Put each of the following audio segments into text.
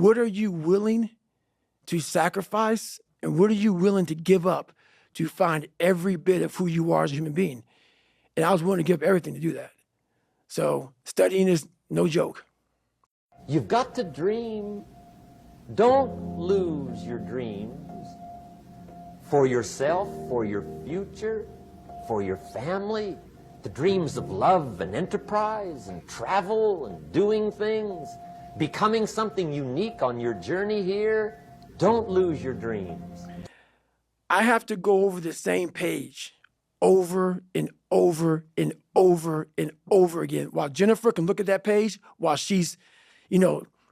what are you willing to sacrifice and what are you willing to give up to find every bit of who you are as a human being? And I was willing to give up everything to do that. So studying is no joke. You've got to dream. Don't lose your dreams for yourself, for your future, for your family, the dreams of love and enterprise and travel and doing things, becoming something unique on your journey here. Don't lose your dreams. I have to go over the same page over and over and over and over again. While Jennifer can look at that page while she's,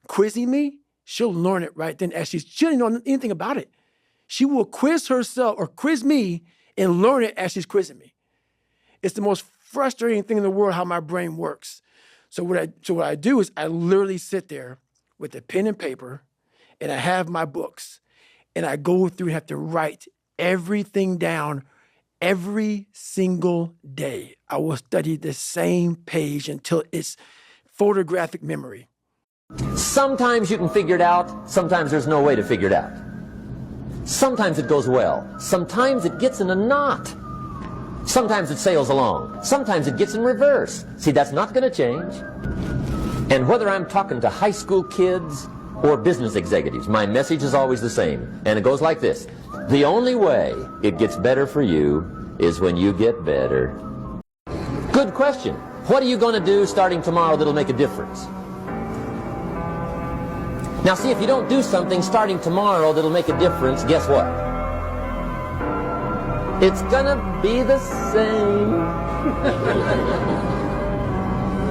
quizzing me, she'll learn it right then. She doesn't know anything about it. She will quiz herself or quiz me and learn it as she's quizzing me. It's the most frustrating thing in the world how my brain works. So what I do is I literally sit there with a pen and paper and I have my books and I go through and have to write everything down every single day. I will study the same page until it's photographic memory. Sometimes you can figure it out. Sometimes there's no way to figure it out. Sometimes it goes well. Sometimes it gets in a knot. Sometimes it sails along. Sometimes it gets in reverse. See, that's not going to change. And whether I'm talking to high school kids or business executives, my message is always the same. And it goes like this. The only way it gets better for you is when you get better. Good question. What are you going to do starting tomorrow that'll make a difference? Now see, if you don't do something starting tomorrow that'll make a difference, guess what? It's gonna be the same.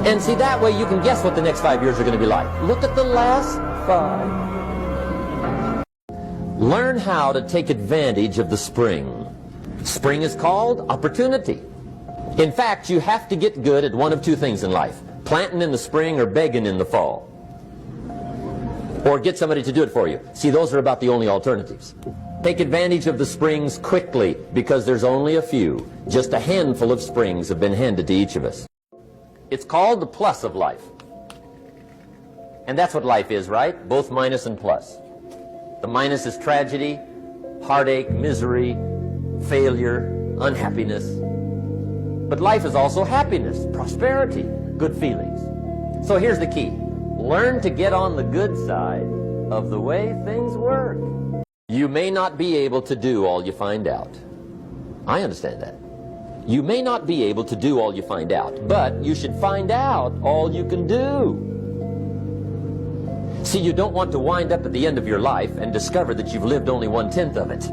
And see, that way you can guess what the next 5 years are gonna be like. Look at the last 5. Learn how to take advantage of the spring. Spring is called opportunity. In fact, you have to get good at one of two things in life: planting in the spring or begging in the fall. Or get somebody to do it for you. See, those are about the only alternatives. Take advantage of the springs quickly, because there's only a few. Just a handful of springs have been handed to each of us. It's called the plus of life. And that's what life is, right? Both minus and plus. The minus is tragedy, heartache, misery, failure, unhappiness. But life is also happiness, prosperity, good feelings. So here's the key. Learn to get on the good side of the way things work. You may not be able to do all you find out. I understand that. You may not be able to do all you find out, but you should find out all you can do. See, you don't want to wind up at the end of your life and discover that you've lived only 1/10 of it.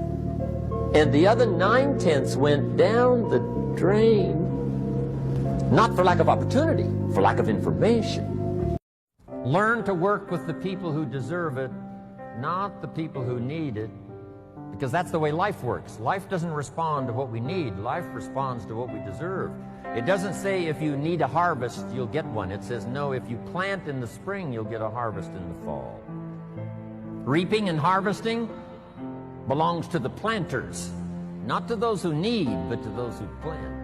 And the other 9/10 went down the drain. Not for lack of opportunity, for lack of information. Learn to work with the people who deserve it, not the people who need it, because that's the way life works. Life doesn't respond to what we need. Life responds to what we deserve. It doesn't say if you need a harvest, you'll get one. It says, no, if you plant in the spring, you'll get a harvest in the fall. Reaping and harvesting belongs to the planters, not to those who need, but to those who plant.